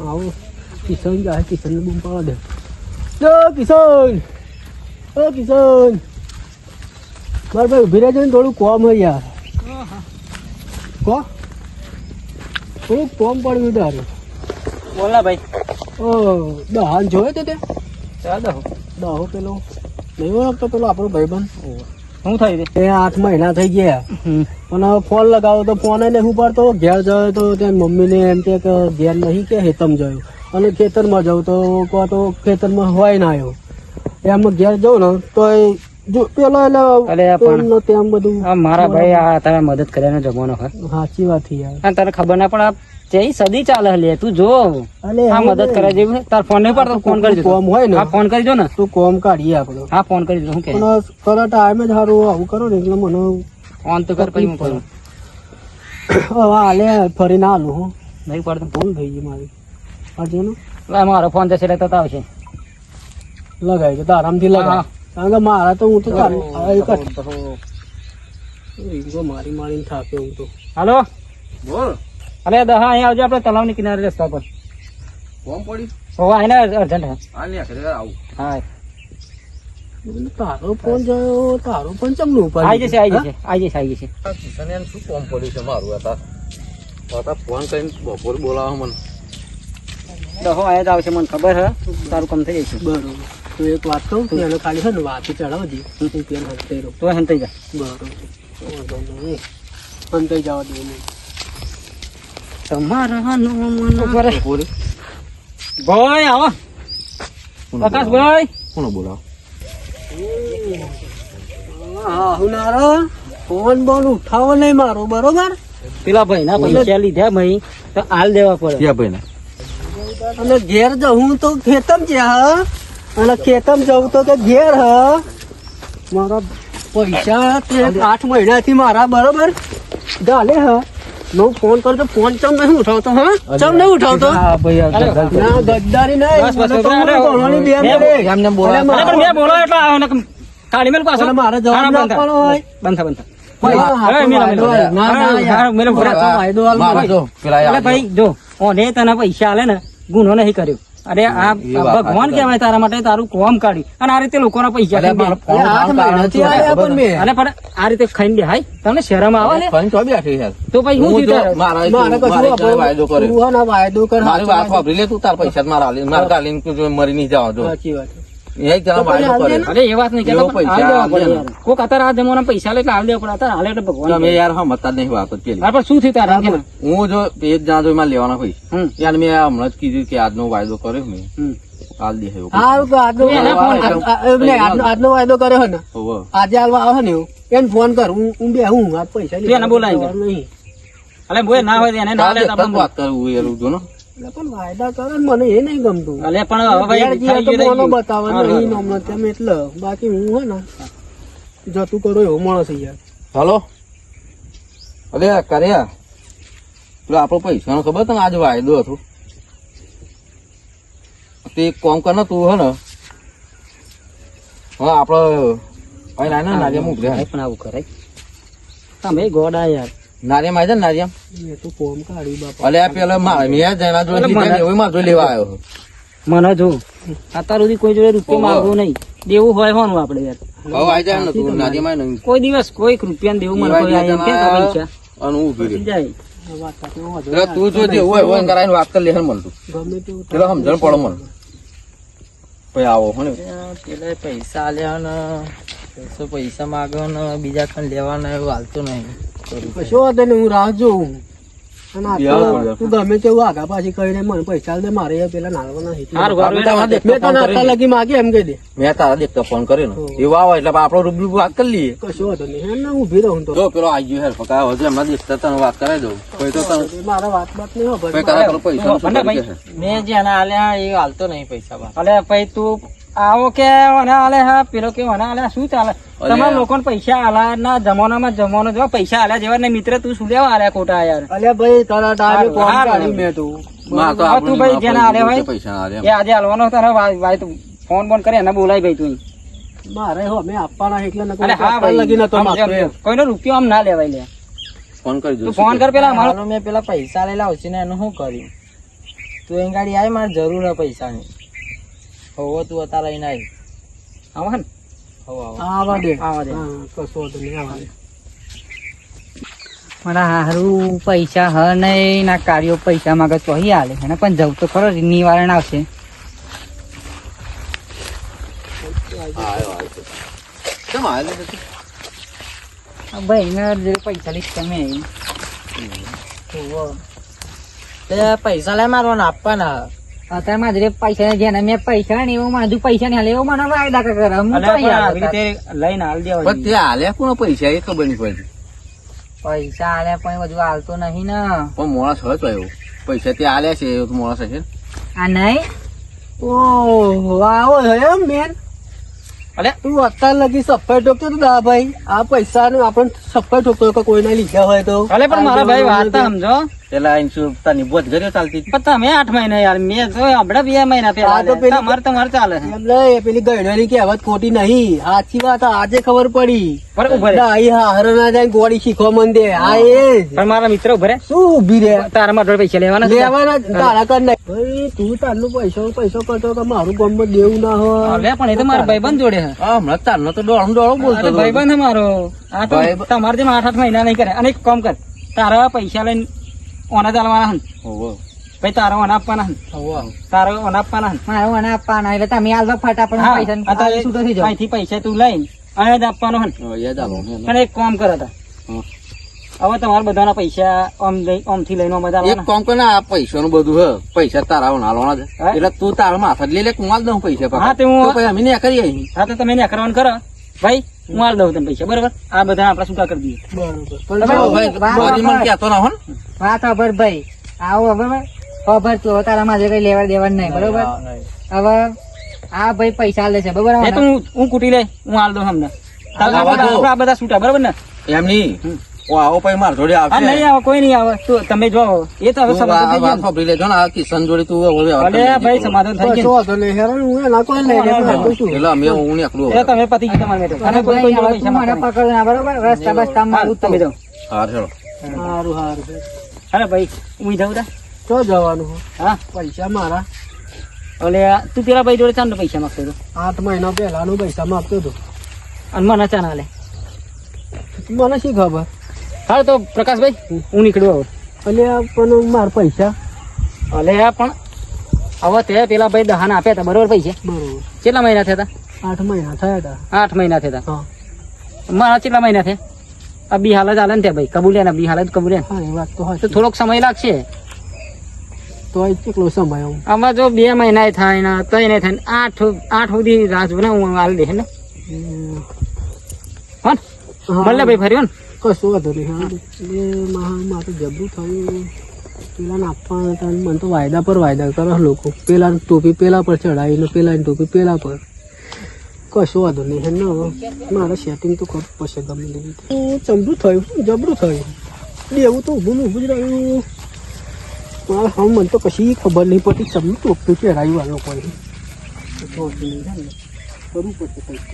આવો કિશન જાય, કિશન ને બૂમ પાડવા દે. કિશન, ઓ કિશન, મારે ભાઈ ઉભી રહેજો ને, થોડું કોમ હોય યાર. થોડું કોમ પડ્યું તારું. બોલા ભાઈ. દહાન જોયો તો તે દહો પેલો નહીં ઓળખતો, પેલો આપણો ભાઈબંધ. શું થયું એ 8 મહિના થઈ ગયા, પણ હવે ફોન લગાવો તો ફોન નહીં ઉપાડતો. ઘેર ગયો તો ત્યાં મમ્મીને એમ કે ઘેર નહીં કે હેતમ જયો, અને ખેતરમાં જાઉં તો કહો તો ખેતરમાં હોય ના આવ્યો. એમ ઘેર જવું ને તો પેલો એટલે તેમ બધું. મારા ભાઈ આ તમે મદદ કર્યાનો જમાનો હોય. સાચી વાત યાર. તને ખબર ના પણ તે સદી ચાલે લે, તું જો આ મદદ કરે જેવું. તાર ફોન નહીં પડતો, ફોન કરી કોમ હોય ને, ફોન કરી દો ને, તું કોમ કાઢીએ આપડે. હા ફોન કરી દો. શું કે કરો ટાઈમ જ સારું આવું કરો ને, એટલે મને ફોન તો કર, પછી હું કરું. હવે હાલે ફરી ના હાલું. હું નહીં પડતો, ભૂલ થઈ ગઈ મારી. આજે ને મારો ફોન જશે એટલે તો આવશે. લગાવી દે, આરામથી લગાવ. કારણ કે મારા તો હું તો મારી મારીને થાકે હું તો. હાલો બોલ. અરે દહા અહીંયા આવજો, આપડે તલાવની કિનારે રસ્તા પર. કોમ પડી હોવા એને અર્જન્ટ. હાલ ને આખરે આવું. હા તારો ફોન જોયો, તારો પણ ચમનું ઉપર આવી જશે. કિશન એને શું કોમ પડ્યું છે મારું? હતા ફોન કરીને બપોર બોલાવો મને. દહો અહીંયા જ આવશે, મને ખબર હે. તારું કામ થઈ જશે. બરોબર. તો એક વાત કહું, એને ખાલી છે ને વાત ચડાવજી, તો હંતાઈ જા. બરોબર, હંતાઈ જવા દે. તમારા ભાઈ આવો. પ્રકાશભાઈ કોનો બોલાવો? ફોન બોલ ઉઠાવો નહીં મારો, બરોબર? પેલા ભાઈ ના પૈસા લીધા ભાઈ તો હાલ દેવા પડે. ક્યાં ભાઈ ના? અને ઘેર જવું તો ખેતમ જ્યાં, અને ખેતમ જવું તો કે ઘેર હ. મારા પૈસા 8 મહિનાથી મારા, બરોબર ચાલે હ. નો ફોન કરતો, ફોન ચમ નહીં ઉઠાવતો? હા ચમ નહીં ઉઠાવતો? ના ગદ્દારી નહીં. મારે જવાબ આપવાનો હોય. ભાઈ જો ઓને તને પૈસા આલે ને, ગુનો નહીં કર્યો. અરે આ ભગવાન કહેવાય તારા માટે, તારું કોમ કાઢ્યું. અને આ રીતે લોકોના પૈસા અને પણ આ રીતે ખાઈને બેહાય, તમને શરમ આવે ને? તો પછી હું વાયદો કર. મારી વાત વાપરી લે તું, તાર પૈસા મારા મરી નહીં જવા દો. સાચી વાત. અરે એ વાત નહીં કેતો, કોક અત્યારે આ જમાના પૈસા લે એટલે હાલ દેવા પડે. અત્યારે હાલે એટલે ભગવાન. તમે યાર સમજતા જ નહીં વાત પેલી. પણ શું થયું તારા? હું જો એક જણા જો એમાં લેવાના પૈસા, યાર મેં હમણાં જ કીધું કે આજનો વાયદો કર્યો મેં, હાલ દે. આજનો વાયદો કર્યો ને, આજે હાલવા આવે ને એને ફોન કર. હું બે હું પૈસા બોલાય નહીં. અલે બોય ના હોય એને ના લે. વાત કરું યાર જો ને, પણ વાયદા કરે ને, મને એ નહીં ગમતું. અલે પણ બતાવે નહીં એટલે. બાકી હું હોય ને જતું કરો એવો માણસ યાર. હાલો અરે કર્યા પેલો આપડો પૈસા નો ખબર તને આજે વાયદો હતો તે એક કોમ કર ને તું હે ને, હા આપડે નારિયામ ઉભરે. પણ આવું કરાય તમે ગોડા યાર. નારિયામ આવી જાય ને, નારિયામ તું કોમ કાઢી બાપા. અલે પેલા મેં જેના જોડે મારો લેવા આવ્યો. મને જો અત્યાર સુધી કોઈ જોડે રૂપિયા માંગવું નહીં, દેવું હોય હોનું આપડે યાર. હવે આવી જાય ને તું નારિયામ કોઈ દિવસ કોઈ રૂપિયા દેવું મને કોઈ પૈસા અને હું ઉભી જાય. તું જો જે હોય હોય કરાવીને વાત કરી લે મને તું પેલો સમજણ પડો મને. પછી આવો હો ને પેલા પૈસા આલ્યા ને પૈસા માગ્યો ને બીજા કઈ લેવાના એવું હાલતું નહીં. કશો વાંધો નહીં, હું રાહ જોઉં. તું ગમે તેવું આગા પાછી કરીને મને પૈસા દે. મારે પેલા નાળવાના લગી માગે એમ કહી દે. મેં તારા દેખતા ફોન કર્યો ને એવું આવે એટલે આપડે રૂબરૂ વાત કરી લઈએ. કશો વાંધો નહીં, એમ ના ઉભી રહું તો. જો પેલો આવી ગયો હેર ફકા હજુ એમના દેખતા તને વાત કરાવી દઉં. મારા વાત નહીં હોય. મેં જેના આલ્યા એ હાલતો નહીં પૈસા. અલે પછી તું આવો કે હાલે હા પેલો કે હાલે શું ચાલે? તમારા લોકો પૈસા આલા ના જમાનામાં જમાનો જો પૈસા આલ્યા જેવા ને મિત્ર તું શું લેવા આલ્યા ખોટા યાર? અલ્યા ભાઈ તારા ટાઈમે ફોન કાઢી મેં તું ભાઈ જેના આલ્યા હોય એ આજે હાલવાનો તારા ભાઈ તું ફોન બોન કરે એને બોલાય ભાઈ તું. મારે અમે આપવાના એટલે કોઈનો રૂપિયો આમ ના લેવાય લે. ફોન કરી તું ફોન કર પેલા મારો મેં પેલા પૈસા લઈ લાવશે ને એનું શું કર્યું? તું એ ગાડી આવી, મારે જરૂર હે પૈસાની. હવે તું અત્યારે લઈને આવી. આવો ને? હવે આવો. આવા દે આવા દે. હા, કશો વાંધો નહીં, આવા દે. મારા હારું પૈસા હ નહીં ના કાર્યો પૈસા માંગે તો અહીં હાલે એને પણ જવું તો ખરો નિવારણ આવશે. કેમ આવ્યો નથી? ભાઈ ને પૈસા લઈશ તમે તે પૈસા લઈ મારવાના આપવાના. અત્યારે મારે પૈસા જેને મેં પૈસા ને એવું માધું પૈસા ને હાલે એવું મને વાયદા કરે હું અલ્યા તો પણ યાર આવી રીતે લઈને હાલ દેવા પણ તે હાલ્યા કોણ પૈસા એ ખબર નહીં પડતી. પૈસા હાલે પણ બધું હાલતો નહીં ને પણ મોણસ હોય તો આવ્યો પૈસા તે હાલ્યા છે એવું તો મોણસ હશે ને. આ નહીં ઓહો, આવો છે એમ મેન. અલ્યા તું અત્યાર લગી સફાઈ ઠોકતો તો દા ભાઈ, આ પૈસા નું આપણે સફાઈ ઠોકતો કે કોઈને લીધા હોય તો. અલે પણ મારા ભાઈ વાત તો સમજો. પેલા તાની બોધ કર્યો ચાલતી પણ તમે 8 મહિના યાર, મેં તો હમણાં 2 મહિના પહેલા આ તો આલ્યા. તમારે ચાલે છે. એમ લે, પેલી ગયડોની કહેવત ખોટી નહીં, સાચી વાત. આજે ખબર પડી. પણ ઉભા રે. દાઈ હારો ના જાય ગોળી શીખવા મંદે. આ એ જ. પણ મારા મિત્ર ઉભા રે. શું ઉભી રે? તારા માટે પૈસા લેવાના છે? લેવાના જ, તારા કર નહીં. ભાઈ તું તારનું પૈસો કરતો કે મારું ગમત દેવું ના હોય. અલ્યા પણ એ તો મારા ભાઈબંધ જોડે છે. હા હમણાં તારનો તો ડોળો બોલતો અરે હતો. ભાઈબંધ છે મારો. આ તો ભાઈબંધ. તમારે જેમ 8 મહિના નહીં કરે. અને એક કામ કર, તારા પૈસા લઈને ઓના ચાલવાના હન. હોવે. ભાઈ તારા ઓના આપવાના હન. તારા ઓના આપવાના હન. મારે મને આપવાના એટલે તમે હાલ ફટાફટ હા, પૈસા આ તો છૂટો થઈ જાઓ. અહીંથી પૈસા તું લઈને અને જ આપવાનો હન. હા, યાદ આવો ને. અને એક કામ કરે તા. હવે તમારા બધાના પૈસા આમથી લઈને આમ બધા એક કામ કર ને, આ પૈસાનું બધું હે પૈસા તારા હાલવાના છે હા? એટલે તું તારા માથા જ લઈ લે, હું હાલ દઉં પૈસા પાછા. હા, તે હું- તો પછી અમે ને કરીએ અહીં. હા તો તમે ને કરવાનું કરો ભાઈ, હું હાલ દઉં તને પૈસા, બરોબર? આ બધા આપડે શું કરી દઈએ. બરોબર. તમે જો ભાઈ, વાહ, બધી મને વાહ. કહેતો ના હો ને. વાત ખબર ભાઈ આવો હવે ખબર તું હવે તારા મારે કઈ લેવા દેવાનું નહીં બરોબર. હવે આ ભાઈ પૈસા લે છે બરોબર. એ તો હું કૂટી લે, હું હાલ દઉં અમને. આવા દો. આ બધા છૂટા, બરોબર ને? એમ નહીં. ઓ આવો પછી મારા જોડે હા, આવશે. નહીં આવે, કોઈ નહીં આવે. તમે જો એ તો હવે તું સમાધાન થઈ આ વાત ગયું. સાંભળી લેજો ને, આ કિશન જોડે તું હવે વ્યવહાર કરી અલે લેજે. ભાઈ સમાધાન થઈ કશો ગયું. વાંધો નહીં. હેરાન હું એના કોઈ લઈ લે, પણ આપું છું. એટલે અમે હું નીકળું એ હવે. તમે પતિ ગયું તમારે બેઠો. અને અને કોઈ ભાઈ જોડે હવે પૈસા તું મને માંગતા નહીં. પકડ ના બરોબર રસ્તા બસ્તા હા, મારું તમે જાઓ. હા ચલો. સારું સારું. અરે ભાઈ હું જાઉં તા. તો જવાનું હો? હા, પૈસા મારા ઓલે તું પેલા ભાઈ જોડે ચાંદો પૈસા માંગતો હતો 8 મહિના પહેલાનું પૈસા માંગતો હતો. અને મને ચા ના લે. મને શી ખબર? હાલ તો પ્રકાશભાઈ હું નીકળું હવે. અલ્યા પણ મારા પૈસા. અલે પણ હવે તે પેલા ભાઈ દહાના આપ્યા હતા, બરોબર? પૈસા બરોબર. કેટલા મહિના થયા 8 મહિના થયા હતા. હતા? 8 મહિના થયા હતા. હા મારા કેટલા મહિના થયા? આ બી હાલ જ હાલે ને ત્યાં ભાઈ, કબૂલ્યા ને બી હાલ જ કબૂલ્યા. હા, એ વાત તો તો હશે. થોડોક સમય લાગશે. તો આ કેટલો સમય આવું? આમાં જો 2 મહિના થાય ને 3 થાય ને 8 સુધી રાહ જોને હું હાલ દે ને. હા ભલે ભાઈ ફર્યો ને. કશું વાંધો નહીં. હા એટલે મારું જબરું થયું. પેલા આપવાના હતા, મને તો વાયદા પર વાયદા કરે લોકો. પેલા ટોપી પેલા પર ચડાવીને પેલા ટોપી પેલા પર. કશું વાંધો નહીં. હે ને હવે મારે સેટિંગ તો કરવું પડશે ગમે તે રીતે. ચમડું થયું, જબરું થયું. દેવું તો ઊભું ને ઊભું જ રહ્યું. મારે હા મને તો કશી ખબર નહીં પડતી. ચમડું ટોપી પહેરાયું આ લોકોએ. કરવું પડશે કંઈક.